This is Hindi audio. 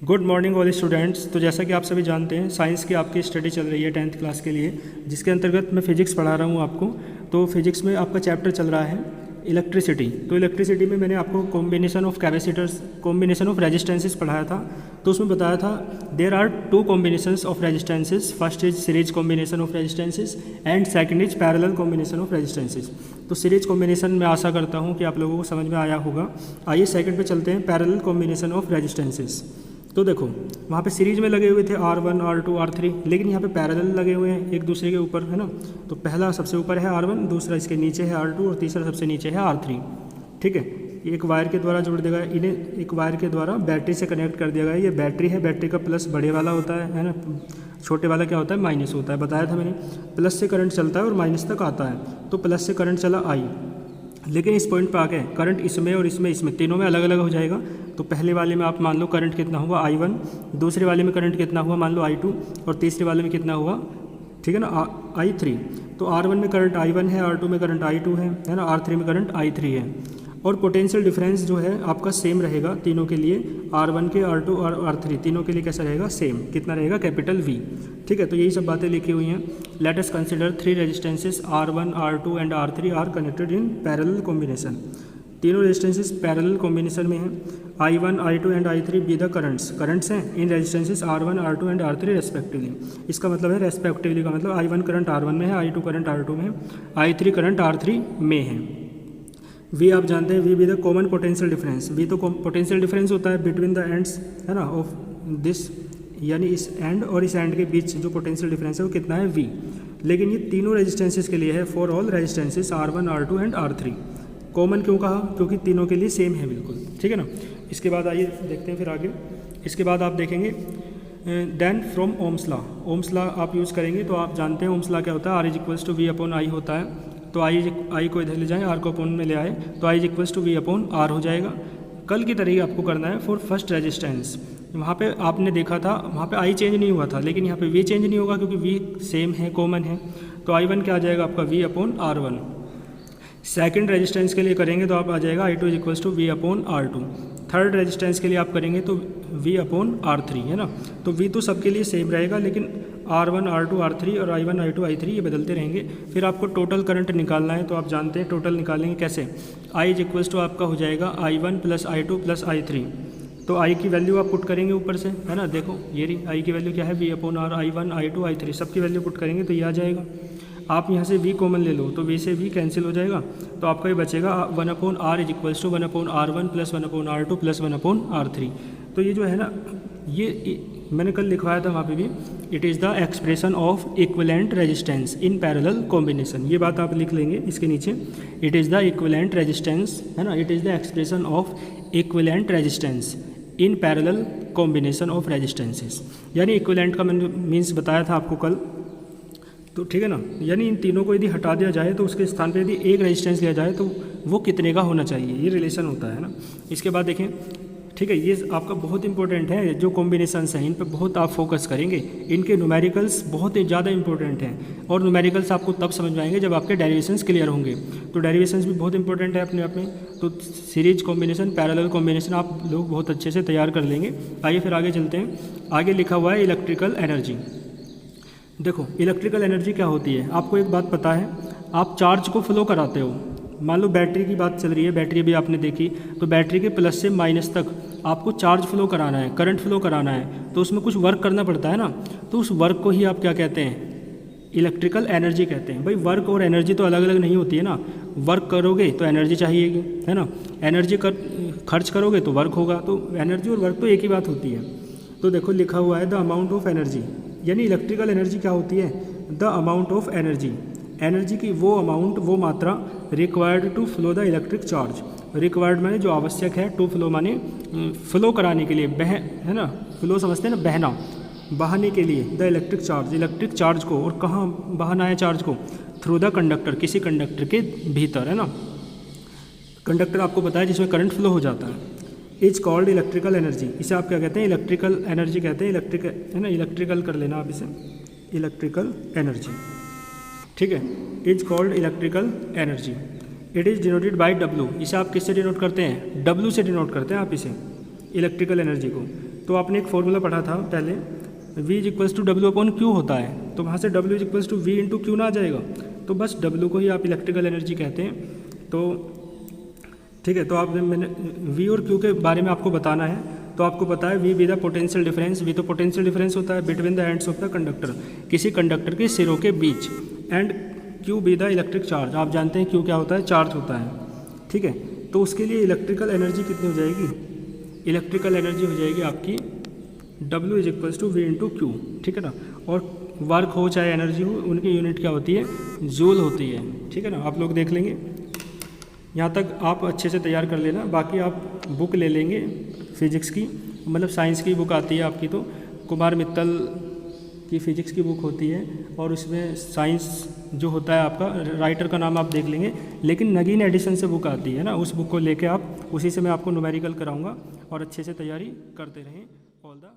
Good morning all students. तो जैसा कि आप सभी जानते हैं साइंस की आपकी स्टडी चल रही है 10th क्लास के लिए, जिसके अंतर्गत मैं फिजिक्स पढ़ा रहा हूँ आपको। तो फिजिक्स में आपका चैप्टर चल रहा है इलेक्ट्रिसिटी। तो इलेक्ट्रिसिटी में मैंने आपको combination of capacitors, combination of resistances पढ़ाया था। तो उसमें बताया था there are two combinations of resistances, first is series combination of resistances and second is parallel combination of resistances. तो सीरीज कॉम्बिनेशन में आशा करता हूँ कि आप लोगों को समझ में आया होगा। आइए सेकंड पे चलते हैं, पैरेलल कॉम्बिनेशन ऑफ रेजिस्टेंसेस। तो देखो वहाँ पे सीरीज में लगे हुए थे R1, R2, R3, लेकिन यहाँ पे पैरेलल लगे हुए हैं एक दूसरे के ऊपर, है ना। तो पहला सबसे ऊपर है R1, दूसरा इसके नीचे है R2 और तीसरा सबसे नीचे है R3। ठीक है, एक वायर के द्वारा जोड़ दिया गया, इन्हें एक वायर के द्वारा बैटरी से कनेक्ट कर दिया गया। ये बैटरी है, बैटरी का प्लस बड़े वाला होता है ना, छोटे वाला क्या होता है, माइनस होता है। बताया था मैंने, प्लस से करंट चलता है और माइनस तक आता है। तो प्लस से करंट चला I, लेकिन इस पॉइंट पर आके करंट इसमें और इसमें तीनों में अलग अलग हो जाएगा। तो पहले वाले में आप मान लो करंट कितना हुआ I1, दूसरे वाले में करंट कितना हुआ मान लो I2 और तीसरे वाले में कितना हुआ, ठीक है ना, I3। तो R1 में करंट I1 है, R2 में करंट I2 है ना, R3 में करंट I3 है। और पोटेंशियल डिफरेंस जो है आपका सेम रहेगा तीनों के लिए, R1 के, R2 और R3 तीनों के लिए कैसा रहेगा, सेम। कितना रहेगा, कैपिटल V। ठीक है, तो यही सब बातें लिखी हुई हैं। Let us consider three resistances R1, R2 and R3 are connected in parallel combination. तीनों रेजिस्टेंसेस पैरेलल कॉम्बिनेशन में हैं। I1, I2 and I3 be the currents हैं इन resistances R1, R2 and R3 respectively. इसका मतलब है रेस्पेक्टिवली का मतलब I1 करंट R1 में है, I2 करंट R2 में है, I3 करंट R3 में है। V आप जानते हैं, V be the common potential difference. V तो पोटेंशियल डिफरेंस होता है बिटवीन द एंड्स, है ना, ऑफ दिस, यानी इस एंड और इस एंड के बीच जो पोटेंशियल डिफरेंस है वो कितना है, V। लेकिन ये तीनों रेजिस्टेंसेस के लिए है, for all resistances R1, R2 and R3। Common क्यों कहा, क्योंकि तीनों के लिए सेम है बिल्कुल, ठीक है ना। इसके बाद आइए देखते हैं फिर आगे। इसके बाद आप देखेंगे देन फ्रॉम ओम्स लॉ आप यूज़ करेंगे। तो आप जानते हैं ओम्स लॉ क्या होता है, R is equals to V upon I होता है। तो I को इधर ले जाएं, R को अपॉन में ले आए, तो I is equals to V upon R हो जाएगा। कल की तरह ही आपको करना है फॉर फर्स्ट रेजिस्टेंस। वहाँ पे आपने देखा था वहाँ पे I चेंज नहीं हुआ था, लेकिन यहाँ पे V चेंज नहीं होगा क्योंकि V सेम है, कॉमन है। तो I1 क्या आ जाएगा आपका, V upon R1। Second resistance के लिए करेंगे तो आप आ जाएगा I2 is equals to V upon R2। Third resistance के लिए आप करेंगे तो V अपॉन R3, है ना। तो V तो सबके लिए सेम रहेगा, लेकिन R1, R2, R3 और I1, I2, I3 ये बदलते रहेंगे। फिर आपको टोटल करंट निकालना है, तो आप जानते हैं टोटल निकालेंगे कैसे। I इज इक्वल्स टू आपका हो जाएगा I1 plus I2 plus I3। तो I की वैल्यू आप पुट करेंगे ऊपर से, है ना, देखो ये रही I की वैल्यू क्या है, V upon R। I1, I2, I3 सबकी वैल्यू पुट करेंगे तो ये आ जाएगा। आप यहाँ से V कॉमन ले लो तो V से V कैंसिल हो जाएगा, तो आपका ये बचेगा 1 upon R is equals to 1 upon R1 plus 1 upon R2 plus 1 upon R3। तो ये जो है ना, ये मैंने कल लिखवाया था वहाँ पे भी, it is the expression of equivalent resistance in parallel combination. ये बात आप लिख लेंगे इसके नीचे, it is the equivalent resistance, है ना, it is the expression of equivalent resistance in parallel combination of resistances. यानी इक्विवेलेंट का मैंने मीन्स बताया था आपको कल, तो ठीक है ना। यानी इन तीनों को यदि हटा दिया जाए तो उसके स्थान पे यदि एक रेजिस्टेंस लिया जाए तो वो कितने का होना चाहिए, ये रिलेशन होता है ना। इसके बाद देखें, ठीक है, ये आपका बहुत इंपॉर्टेंट है, जो कॉम्बिनेशंस हैं इन पे बहुत आप फोकस करेंगे। इनके न्यूमेरिकल्स बहुत ही ज़्यादा इंपॉर्टेंट हैं, और न्यूमेरिकल्स आपको तब समझ में आएंगे जब आपके डेरिवेशंस क्लियर होंगे। तो डेरिवेशंस भी बहुत इंपॉर्टेंट है अपने आप में। तो सीरीज कॉम्बिनेशन, पैरेलल कॉम्बिनेशन आप लोग बहुत अच्छे से तैयार कर लेंगे। आइए फिर आगे चलते हैं। आगे लिखा हुआ है इलेक्ट्रिकल एनर्जी। देखो इलेक्ट्रिकल एनर्जी क्या होती है, आपको एक बात पता है, आप चार्ज को फ्लो कराते हो। मान लो बैटरी की बात चल रही है, बैटरी भी आपने देखी, तो बैटरी के प्लस से माइनस तक आपको चार्ज फ्लो कराना है, करंट फ्लो कराना है, तो उसमें कुछ वर्क करना पड़ता है ना। तो उस वर्क को ही आप क्या कहते हैं, इलेक्ट्रिकल एनर्जी कहते हैं। भाई वर्क और एनर्जी तो अलग अलग नहीं होती है ना। वर्क करोगे तो एनर्जी चाहिएगी, है ना, एनर्जी खर्च करोगे तो वर्क होगा। तो एनर्जी और वर्क तो एक ही बात होती है। तो देखो लिखा हुआ है द अमाउंट ऑफ एनर्जी, यानी इलेक्ट्रिकल एनर्जी क्या होती है, the amount of energy, energy की वो अमाउंट, वो मात्रा required to flow the electric charge. Required माने जो आवश्यक है, टू फ्लो माने फ्लो कराने के लिए, है ना, फ्लो समझते हैं ना, बहना, बहाने के लिए, the electric charge, electric charge को। और कहाँ बहाना है चार्ज को, थ्रू द कंडक्टर, किसी कंडक्टर के भीतर, है ना। कंडक्टर आपको पता है जिसमें करंट फ्लो हो जाता है, इज कॉल्ड इलेक्ट्रिकल एनर्जी। इसे आप क्या कहते हैं, इलेक्ट्रिकल एनर्जी कहते हैं। इलेक्ट्रिक, है ना, इलेक्ट्रिकल कर लेना आप इसे, इलेक्ट्रिकल एनर्जी, ठीक है, is called electrical energy. It is denoted by W। इसे आप किससे डिनोट करते हैं, W से डिनोट करते हैं आप इसे, इलेक्ट्रिकल एनर्जी को। तो आपने एक फॉर्मूला पढ़ा था पहले, V is equals to W upon Q होता है, तो वहाँ से W is equals to V into Q ना आ जाएगा, तो बस W को ही आप इलेक्ट्रिकल एनर्जी कहते हैं। तो ठीक है, तो आपने मैंने V और Q के बारे में आपको बताना है। तो आपको पता है V be the potential difference, V तो पोटेंशियल डिफरेंस होता है between the ends of the conductor, किसी कंडक्टर के सिरों के बीच, and Q be the electric charge, आप जानते हैं Q क्या होता है, चार्ज होता है। ठीक है, तो उसके लिए इलेक्ट्रिकल एनर्जी कितनी हो जाएगी, इलेक्ट्रिकल एनर्जी हो जाएगी आपकी W is equals to V into Q. ठीक है ना, और वर्क हो चाहे एनर्जी हो, उनकी यूनिट क्या होती है, जूल होती है। ठीक है ना, आप लोग देख लेंगे, यहाँ तक आप अच्छे से तैयार कर लेना। बाकी आप बुक ले लेंगे फिजिक्स की, मतलब साइंस की बुक आती है आपकी, तो कुमार मित्तल की फ़िज़िक्स की बुक होती है, और उसमें साइंस जो होता है आपका, राइटर का नाम आप देख लेंगे, लेकिन नगीन एडिशन से बुक आती है ना, उस बुक को लेके आप, उसी से मैं आपको न्यूमेरिकल कराऊंगा, और अच्छे से तैयारी करते रहें। All the